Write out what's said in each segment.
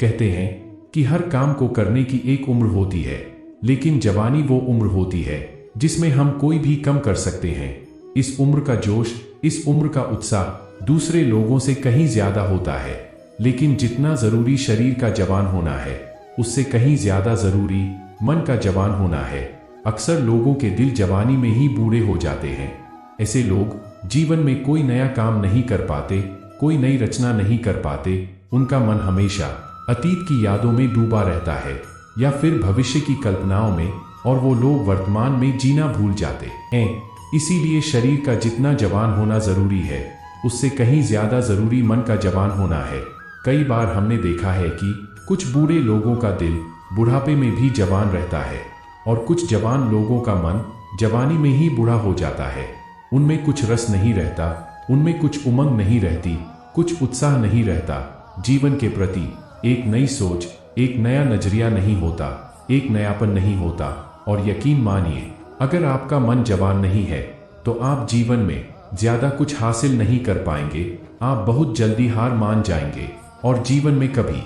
कहते हैं कि हर काम को करने की एक उम्र होती है, लेकिन जवानी वो उम्र होती है जिसमें हम कोई भी कम कर सकते हैं। इस उम्र का जोश, इस उम्र का उत्साह दूसरे लोगों से कहीं ज्यादा होता है, लेकिन जितना जरूरी शरीर का जवान होना है, उससे कहीं ज्यादा जरूरी मन का जवान होना है। अक्सर लोगों के दिल जवानी में ही बूढ़े हो जाते हैं। ऐसे लोग जीवन में कोई नया काम नहीं कर पाते, कोई नई रचना नहीं कर पाते। उनका मन हमेशा अतीत की यादों में डूबा रहता है या फिर भविष्य की कल्पनाओं में, और वो लोग वर्तमान में जीना भूल जाते हैं। इसीलिए शरीर का जितना जवान होना जरूरी है, उससे कहीं ज्यादा जरूरी मन का जवान होना है। कई बार हमने देखा है कि कुछ बूढ़े लोगों का दिल बुढ़ापे में भी जवान रहता है, और कुछ जवान लोगों का मन जवानी में ही बूढ़ा हो जाता है। उनमें कुछ रस नहीं रहता, उनमें कुछ उमंग नहीं रहती, कुछ उत्साह नहीं रहता। जीवन के प्रति एक नई सोच, एक नया नजरिया नहीं होता, एक नयापन नहीं होता। और यकीन मानिए, अगर आपका मन जवान नहीं है तो आप जीवन में ज्यादा कुछ हासिल नहीं कर पाएंगे। आप बहुत जल्दी हार मान जाएंगे और जीवन में कभी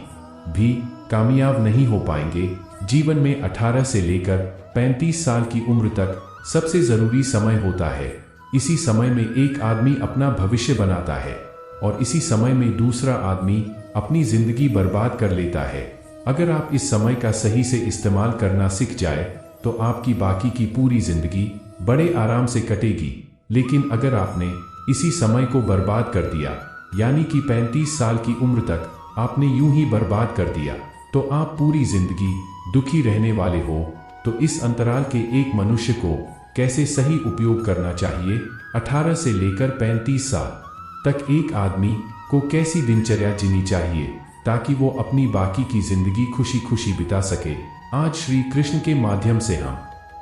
भी कामयाब नहीं हो पाएंगे। जीवन में 18 से लेकर 35 साल की उम्र तक सबसे जरूरी समय होता है। इसी समय में एक आदमी अपना भविष्य बनाता है और इसी समय में दूसरा आदमी अपनी जिंदगी बर्बाद कर लेता है। अगर आप इस समय का सही से इस्तेमाल करना सीख जाए तो आपकी बाकी की पूरी जिंदगी बड़े आराम से कटेगी। लेकिन अगर आपने इसी समय को बर्बाद कर दिया, यानी कि 35 साल की उम्र तक आपने यूं ही बर्बाद कर दिया, तो आप पूरी जिंदगी दुखी रहने वाले हो। तो इस अंतराल के एक मनुष्य को कैसे सही उपयोग करना चाहिए, 18 से लेकर 35 साल तक एक आदमी को कैसी दिनचर्या जीनी चाहिए ताकि वो अपनी बाकी की जिंदगी खुशी खुशी बिता सके, आज श्री कृष्ण के माध्यम से हम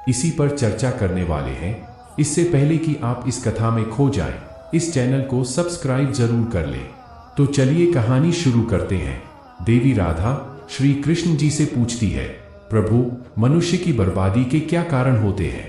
इसी पर चर्चा करने वाले हैं। इससे पहले कि आप इस कथा में खो जाएं, इस चैनल को सब्सक्राइब जरूर कर लें। तो चलिए कहानी शुरू करते हैं। देवी राधा श्री कृष्ण जी से पूछती है, प्रभु, मनुष्य की बर्बादी के क्या कारण होते हैं?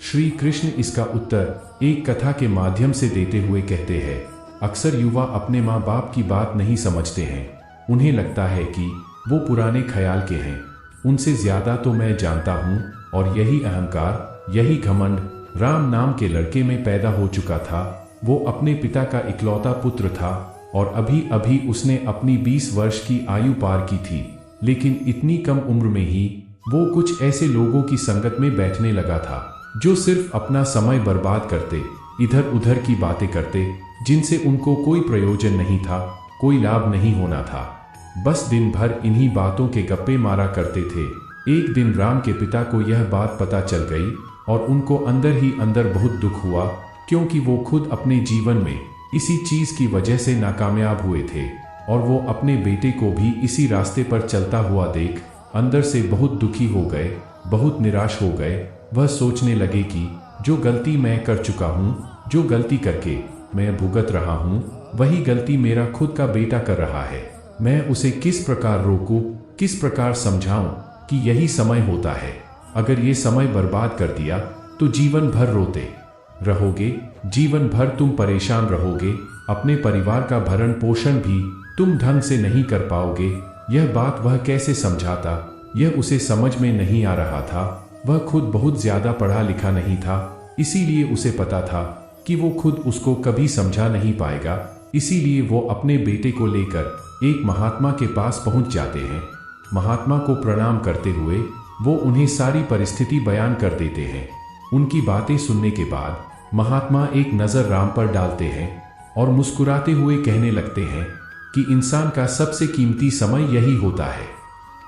श्री कृष्ण इसका उत्तर एक कथा के माध्यम से देते हुए कहते हैं, अक्सर युवा अपने माँ बाप की बात नहीं समझते हैं। उन्हें लगता है कि वो पुराने ख्याल के हैं, उनसे ज्यादा तो मैं जानता हूँ, और यही अहंकार, यही घमंड राम नाम के लड़के में पैदा हो चुका था। वो अपने पिता का इकलौता पुत्र था और अभी अभी उसने अपनी 20 वर्ष की आयु पार की थी, लेकिन इतनी कम उम्र में ही वो कुछ ऐसे लोगों की संगत में बैठने लगा था जो सिर्फ अपना समय बर्बाद करते, इधर उधर की बातें करते, जिनसे उनको कोई प्रयोजन नहीं था, कोई लाभ नहीं होना था। बस दिन भर इन्हीं बातों के गप्पे मारा करते थे। एक दिन राम के पिता को यह बात पता चल गई और उनको अंदर ही अंदर बहुत दुख हुआ, क्योंकि वो खुद अपने जीवन में इसी चीज की वजह से नाकामयाब हुए थे और वो अपने बेटे को भी इसी रास्ते पर चलता हुआ देख अंदर से बहुत दुखी हो गए, बहुत निराश हो गए। वह सोचने लगे कि जो गलती मैं कर चुका हूँ, जो गलती करके मैं भुगत रहा हूँ, वही गलती मेरा खुद का बेटा कर रहा है। मैं उसे किस प्रकार रोकूं, किस प्रकार समझाऊं कि यही समय होता है। अगर ये समय बर्बाद कर दिया तो जीवन भर रोते रहोगे, जीवन भर तुम परेशान रहोगे, अपने परिवार का भरण पोषण भी तुम ढंग से नहीं कर पाओगे। यह बात वह कैसे समझाता, यह उसे समझ में नहीं आ रहा था। वह खुद बहुत ज्यादा पढ़ा लिखा नहीं था, इसीलिए उसे पता था कि वो खुद उसको कभी समझा नहीं पाएगा। इसीलिए वो अपने बेटे को लेकर एक महात्मा के पास पहुंच जाते हैं। महात्मा को प्रणाम करते हुए वो उन्हें सारी परिस्थिति बयान कर देते हैं। उनकी बातें सुनने के बाद महात्मा एक नजर राम पर डालते हैं और मुस्कुराते हुए कहने लगते हैं कि इंसान का सबसे कीमती समय यही होता है।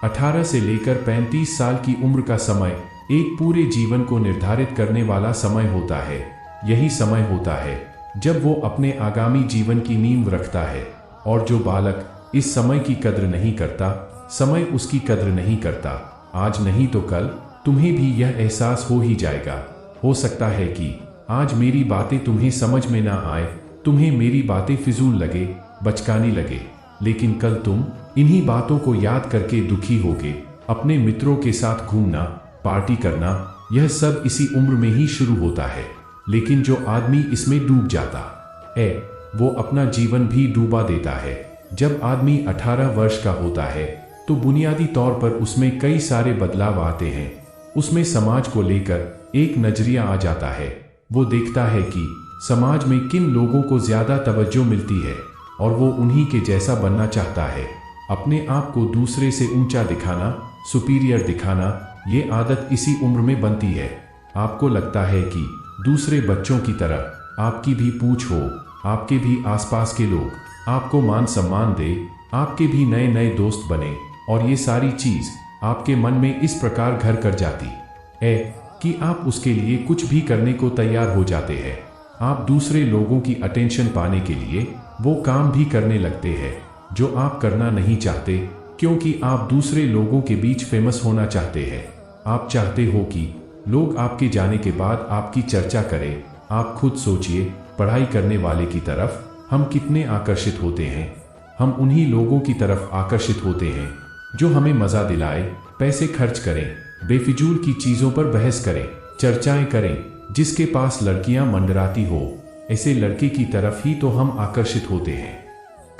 18 से लेकर 35 साल की उम्र का समय एक पूरे जीवन को निर्धारित करने वाला समय होता है। यही समय होता है जब वो अपने आगामी जीवन की नींव रखता है, और जो बालक इस समय की कद्र नहीं करता, समय उसकी कद्र नहीं करता। आज नहीं तो कल तुम्हें भी यह एहसास हो ही जाएगा। हो सकता है कि आज मेरी बातें तुम्हें समझ में ना आए, तुम्हें मेरी बातें फिजूल लगे, बचकानी लगे, लेकिन कल तुम इन्हीं बातों को याद करके दुखी होगे। अपने मित्रों के साथ घूमना, पार्टी करना, यह सब इसी उम्र में ही शुरू होता है। लेकिन जो आदमी इसमें डूब जाता है, वो अपना जीवन भी डूबा देता है। जब आदमी 18 वर्ष का होता है तो बुनियादी तौर पर उसमें कई सारे बदलाव आते हैं। उसमें समाज को लेकर एक नजरिया आ जाता है। वो देखता है कि समाज में किन लोगों को ज्यादा तवज्जो मिलती है और वो उन्हीं के जैसा बनना चाहता है। अपने आप को दूसरे से ऊंचा दिखाना, सुपीरियर दिखाना, ये आदत इसी उम्र में बनती है। आपको लगता है कि दूसरे बच्चों की तरह आपकी भी पूछ हो, आपके भी आसपास के लोग आपको मान सम्मान दे, आपके भी नए नए दोस्त बने, और ये सारी चीज आपके मन में इस प्रकार घर कर जाती है कि आप उसके लिए कुछ भी करने को तैयार हो जाते हैं। आप दूसरे लोगों की अटेंशन पाने के लिए वो काम भी करने लगते हैं जो आप करना नहीं चाहते, क्योंकि आप दूसरे लोगों के बीच फेमस होना चाहते हैं। आप चाहते हो कि लोग आपके जाने के बाद आपकी चर्चा करें। आप खुद सोचिए, पढ़ाई करने वाले की तरफ हम कितने आकर्षित होते हैं। हम उन्हीं लोगों की तरफ आकर्षित होते हैं जो हमें मजा दिलाए, पैसे खर्च करें, बेफिजूल की चीजों पर बहस करें, चर्चाएं करें, जिसके पास लड़कियां मंडराती हो, ऐसे लड़के की तरफ ही तो हम आकर्षित होते हैं।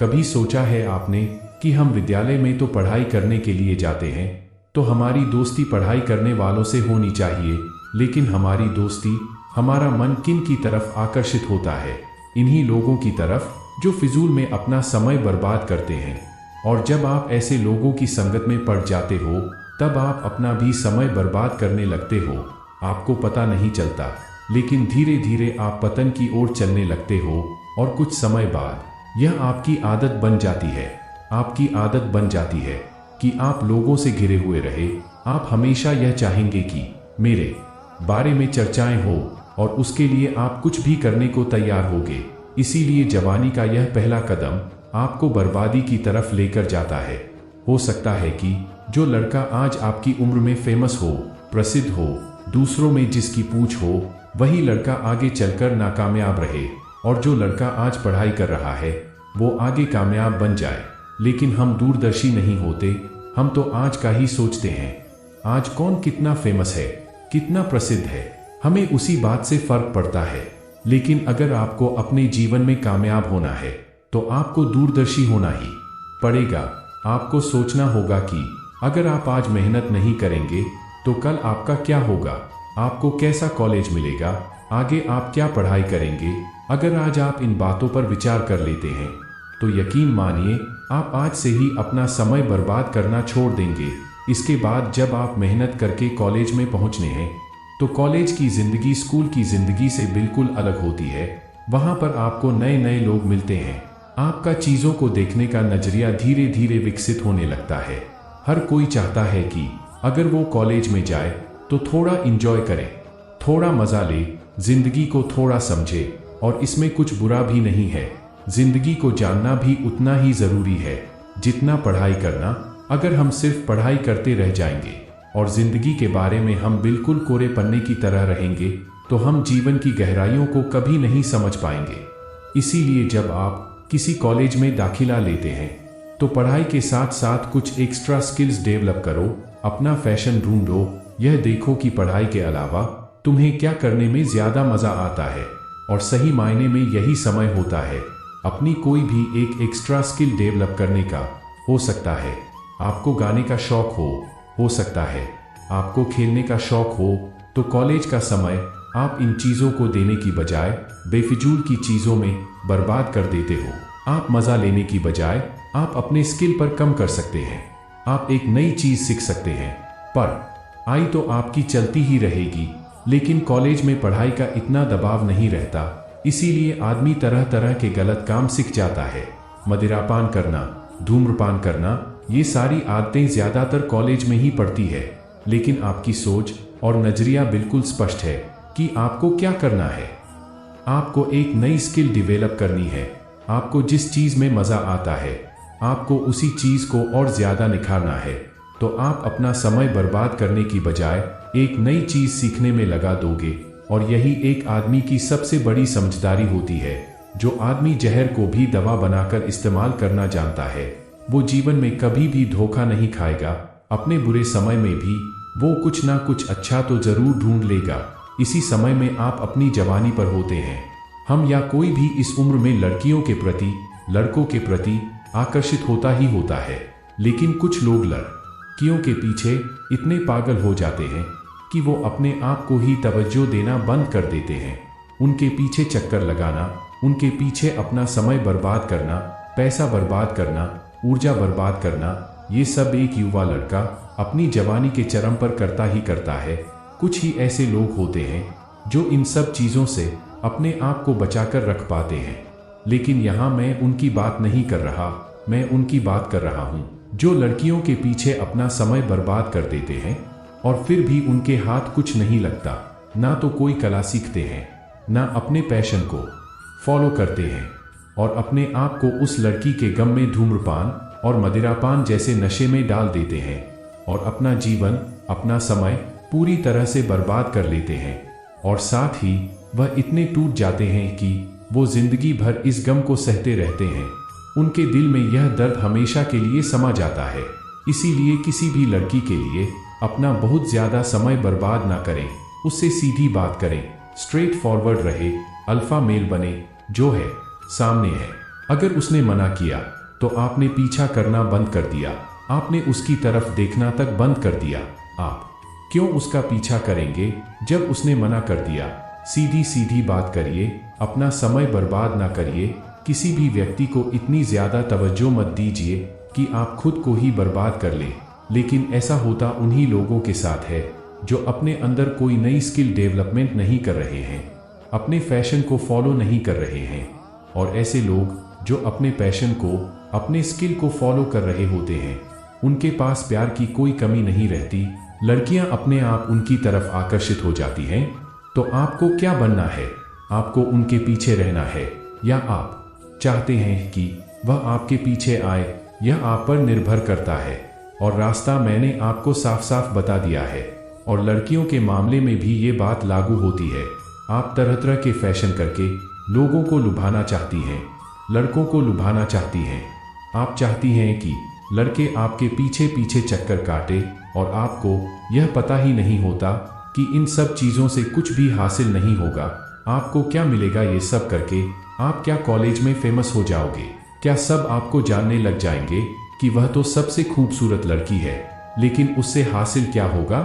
कभी सोचा है आपने कि हम विद्यालय में तो पढ़ाई करने के लिए जाते हैं, तो हमारी दोस्ती पढ़ाई करने वालों से होनी चाहिए, लेकिन हमारी दोस्ती, हमारा मन किन की तरफ आकर्षित होता है? इन्हीं लोगों की तरफ जो फिजूल में अपना समय बर्बाद करते हैं। और जब आप ऐसे लोगों की संगत में पड़ जाते हो, तब आप अपना भी समय बर्बाद करने लगते हो। आपको पता नहीं चलता, लेकिन धीरे धीरे आप पतन की ओर चलने लगते हो, और कुछ समय बाद यह आपकी आदत बन जाती है। आपकी आदत बन जाती है कि आप लोगों से घिरे हुए रहे। आप हमेशा यह चाहेंगे कि मेरे बारे में चर्चाएं हो, और उसके लिए आप कुछ भी करने को तैयार होगे। इसीलिए जवानी का यह पहला कदम आपको बर्बादी की तरफ लेकर जाता है। हो सकता है कि जो लड़का आज आपकी उम्र में फेमस हो, प्रसिद्ध हो, दूसरों में जिसकी पूछ हो, वही लड़का आगे चलकर नाकामयाब रहे, और जो लड़का आज पढ़ाई कर रहा है वो आगे कामयाब बन जाए। लेकिन हम दूरदर्शी नहीं होते। हम तो आज का ही सोचते हैं। आज कौन कितना फेमस है, कितना प्रसिद्ध है, हमें उसी बात से फर्क पड़ता है। लेकिन अगर आपको अपने जीवन में कामयाब होना है तो आपको दूरदर्शी होना ही पड़ेगा। आपको सोचना होगा कि अगर आप आज मेहनत नहीं करेंगे तो कल आपका क्या होगा, आपको कैसा कॉलेज मिलेगा, आगे आप क्या पढ़ाई करेंगे। अगर आज आप इन बातों पर विचार कर लेते हैं तो यकीन मानिए आप आज से ही अपना समय बर्बाद करना छोड़ देंगे। इसके बाद जब आप मेहनत करके कॉलेज में पहुंचने हैं तो कॉलेज की जिंदगी स्कूल की जिंदगी से बिल्कुल अलग होती है। वहां पर आपको नए नए लोग मिलते हैं। आपका चीजों को देखने का नजरिया धीरे धीरे विकसित होने लगता है। हर कोई चाहता है कि अगर वो कॉलेज में जाए तो थोड़ा इंजॉय करे, थोड़ा मजा ले, जिंदगी को थोड़ा समझे, और इसमें कुछ बुरा भी नहीं है। जिंदगी को जानना भी उतना ही जरूरी है जितना पढ़ाई करना। अगर हम सिर्फ पढ़ाई करते रह जाएंगे और जिंदगी के बारे में हम बिल्कुल कोरे पन्ने की तरह रहेंगे तो हम जीवन की गहराइयों को कभी नहीं समझ पाएंगे। इसीलिए जब आप किसी कॉलेज में दाखिला लेते हैं तो पढ़ाई के साथ साथ कुछ एक्स्ट्रा स्किल्स डेवलप करो, अपना फैशन ढूंढो। यह देखो कि पढ़ाई के अलावा तुम्हें क्या करने में ज्यादा मजा आता है, और सही मायने में यही समय होता है अपनी कोई भी एक एक्स्ट्रा स्किल डेवलप करने का। हो सकता है आपको गाने का शौक हो सकता है आपको खेलने का शौक हो, तो कॉलेज का समय आप इन चीजों को देने की बजाय बेफिजूल की चीजों में बर्बाद कर देते हो। आप मजा लेने की बजाय आप अपने स्किल पर कम कर सकते हैं। आप एक नई चीज सीख सकते हैं, पर आई तो आपकी चलती ही रहेगी। लेकिन कॉलेज में पढ़ाई का इतना दबाव नहीं रहता, इसीलिए आदमी तरह तरह के गलत काम सीख जाता है। मदिरापान करना, धूम्रपान करना, ये सारी आदतें ज्यादातर कॉलेज में ही पड़ती है। लेकिन आपकी सोच और नजरिया बिल्कुल स्पष्ट है कि आपको क्या करना है। आपको एक नई स्किल डेवलप करनी है। आपको जिस चीज में मजा आता है आपको उसी चीज को और ज्यादा निखारना है। तो आप अपना समय बर्बाद करने की बजाय एक नई चीज सीखने में लगा दोगे, और यही एक आदमी की सबसे बड़ी समझदारी होती है। जो आदमी जहर को भी दवा बनाकर इस्तेमाल करना जानता है वो जीवन में कभी भी धोखा नहीं खाएगा। अपने बुरे समय में भी वो कुछ ना कुछ अच्छा तो जरूर ढूंढ लेगा। इसी समय में आप अपनी जवानी पर होते हैं। हम या कोई भी इस उम्र में लड़कियों के प्रति, लड़कों के प्रति आकर्षित होता ही होता है। लेकिन कुछ लोग लड़कियों के पीछे इतने पागल हो जाते हैं कि वो अपने आप को ही तवज्जो देना बंद कर देते हैं। उनके पीछे चक्कर लगाना, उनके पीछे अपना समय बर्बाद करना, पैसा बर्बाद करना, ऊर्जा बर्बाद करना, ये सब एक युवा लड़का अपनी जवानी के चरम पर करता ही करता है। कुछ ही ऐसे लोग होते हैं जो इन सब चीज़ों से अपने आप को बचाकर रख पाते हैं। लेकिन यहाँ मैं उनकी बात नहीं कर रहा, मैं उनकी बात कर रहा हूँ जो लड़कियों के पीछे अपना समय बर्बाद कर देते हैं और फिर भी उनके हाथ कुछ नहीं लगता। ना तो कोई कला सीखते हैं, ना अपने पैशन को फॉलो करते हैं और अपने आप को उस लड़की के गम में धूम्रपान और मदिरापान जैसे नशे में डाल देते हैं और अपना जीवन, अपना समय पूरी तरह से बर्बाद कर लेते हैं। और साथ ही वह इतने टूट जाते हैं कि वो जिंदगी भर इस गम को सहते रहते हैं। उनके दिल में यह दर्द हमेशा के लिए समा जाता है। इसीलिए किसी भी लड़की के लिए अपना बहुत ज्यादा समय बर्बाद ना करें, उससे सीधी बात करें, स्ट्रेट फॉरवर्ड रहे, अल्फा मेल बने, जो है सामने है। अगर उसने मना किया तो आपने पीछा करना बंद कर दिया, आपने उसकी तरफ देखना तक बंद कर दिया। आप क्यों उसका पीछा करेंगे जब उसने मना कर दिया? सीधी सीधी बात करिए, अपना समय बर्बाद ना करिए। किसी भी व्यक्ति को इतनी ज्यादा तवज्जो मत दीजिए कि आप खुद को ही बर्बाद कर ले। लेकिन ऐसा होता उन्हीं लोगों के साथ है जो अपने अंदर कोई नई स्किल डेवलपमेंट नहीं कर रहे हैं, अपने फैशन को फॉलो नहीं कर रहे हैं। और ऐसे लोग जो अपने पैशन को, अपने स्किल को फॉलो कर रहे होते हैं, उनके पास प्यार की कोई कमी नहीं रहती। लड़कियां अपने आप उनकी तरफ आकर्षित हो जाती हैं। तो आपको क्या बनना है? आपको उनके पीछे रहना है या आप चाहते हैं कि वह आपके पीछे आए? यह आप पर निर्भर करता है और रास्ता मैंने आपको साफ साफ बता दिया है। और लड़कियों के मामले में भी ये बात लागू होती है। आप तरह तरह के फैशन करके लोगों को लुभाना चाहती हैं, लड़कों को लुभाना चाहती हैं। आप चाहती हैं कि लड़के आपके पीछे पीछे चक्कर काटे और आपको यह पता ही नहीं होता कि इन सब चीज़ों से कुछ भी हासिल नहीं होगा। आपको क्या मिलेगा ये सब करके? आप क्या कॉलेज में फेमस हो जाओगे? क्या सब आपको जानने लग जाएंगे कि वह तो सबसे खूबसूरत लड़की है? लेकिन उससे हासिल क्या होगा?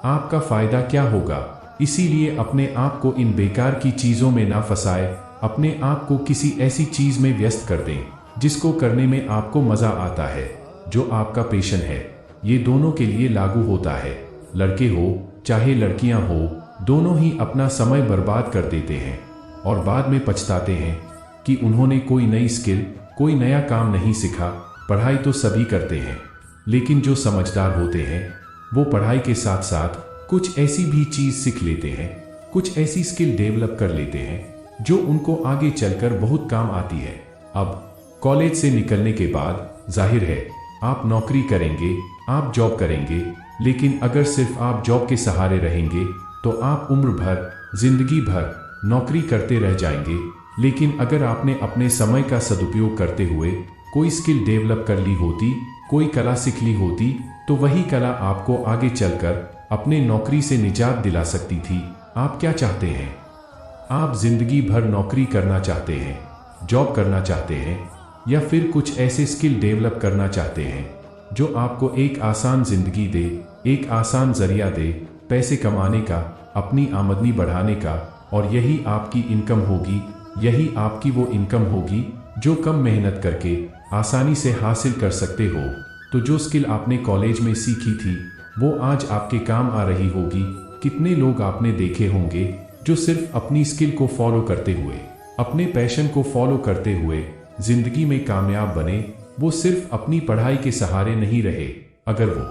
आपका फायदा क्या होगा? इसीलिए अपने आप को इन बेकार की चीज़ों में ना फंसाए। अपने आप को किसी ऐसी चीज़ में व्यस्त कर दें जिसको करने में आपको मज़ा आता है, जो आपका पैशन है। ये दोनों के लिए लागू होता है। लड़के हो चाहे लड़कियां हो, दोनों ही अपना समय बर्बाद कर देते हैं और बाद में पछताते हैं कि उन्होंने कोई नई स्किल, कोई नया काम नहीं सीखा। पढ़ाई तो सभी करते हैं, लेकिन जो समझदार होते हैं वो पढ़ाई के साथ साथ कुछ ऐसी भी चीज़ सीख लेते हैं, कुछ ऐसी स्किल डेवलप कर लेते हैं जो उनको आगे चलकर बहुत काम आती है। अब कॉलेज से निकलने के बाद जाहिर है आप नौकरी करेंगे, आप जॉब करेंगे। लेकिन अगर सिर्फ आप जॉब के सहारे रहेंगे तो आप उम्र भर, जिंदगी भर नौकरी करते रह जाएंगे। लेकिन अगर आपने अपने समय का सदुपयोग करते हुए कोई स्किल डेवलप कर ली होती, कोई कला सीख ली होती, तो वही कला आपको आगे चलकर अपने नौकरी से निजात दिला सकती थी। आप क्या चाहते हैं? आप जिंदगी भर नौकरी करना चाहते हैं, जॉब करना चाहते हैं, या फिर कुछ ऐसे स्किल डेवलप करना चाहते हैं जो आपको एक आसान जिंदगी दे, एक आसान जरिया दे पैसे कमाने का, अपनी आमदनी बढ़ाने का? और यही आपकी इनकम होगी, यही आपकी वो इनकम होगी जो कम मेहनत करके आसानी से हासिल कर सकते हो। तो जो स्किल आपने कॉलेज में सीखी थी वो आज आपके काम आ रही होगी। कितने लोग आपने देखे होंगे जो सिर्फ अपनी स्किल को फॉलो करते हुए, अपने पैशन को फॉलो करते हुए जिंदगी में कामयाब बने। वो सिर्फ अपनी पढ़ाई के सहारे नहीं रहे। अगर वो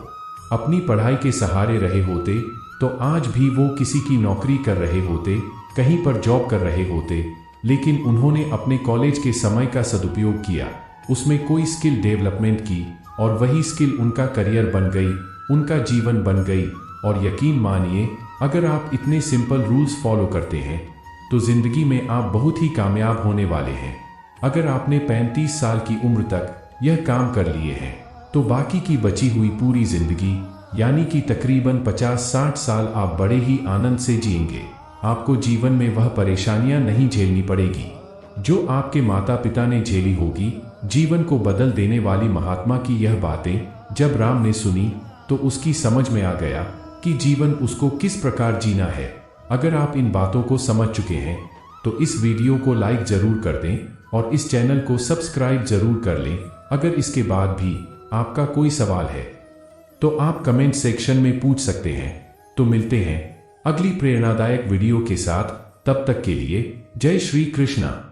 अपनी पढ़ाई के सहारे रहे होते तो आज भी वो किसी की नौकरी कर रहे होते, कहीं पर जॉब कर रहे होते। लेकिन उन्होंने अपने कॉलेज के समय का सदुपयोग किया, उसमें कोई स्किल डेवलपमेंट की और वही स्किल उनका करियर बन गई, उनका जीवन बन गई। और यकीन मानिए, अगर आप इतने सिंपल रूल्स फॉलो करते हैं तो जिंदगी में आप बहुत ही कामयाब होने वाले हैं। अगर आपने 35 साल की उम्र तक यह काम कर लिए हैं तो बाकी की बची हुई पूरी जिंदगी यानी कि तकरीबन 50-60 साल आप बड़े ही आनंद से जिएंगे। आपको जीवन में वह परेशानियां नहीं झेलनी पड़ेगी जो आपके माता पिता ने झेली होगी, जीवन को बदल देने वाली महात्मा की यह बातें जब राम ने सुनी तो उसकी समझ में आ गया कि जीवन उसको किस प्रकार जीना है। अगर आप इन बातों को समझ चुके हैं तो इस वीडियो को लाइक जरूर कर दें और इस चैनल को सब्सक्राइब जरूर कर लें। अगर इसके बाद भी आपका कोई सवाल है तो आप कमेंट सेक्शन में पूछ सकते हैं। तो मिलते हैं अगली प्रेरणादायक वीडियो के साथ, तब तक के लिए जय श्री कृष्णा।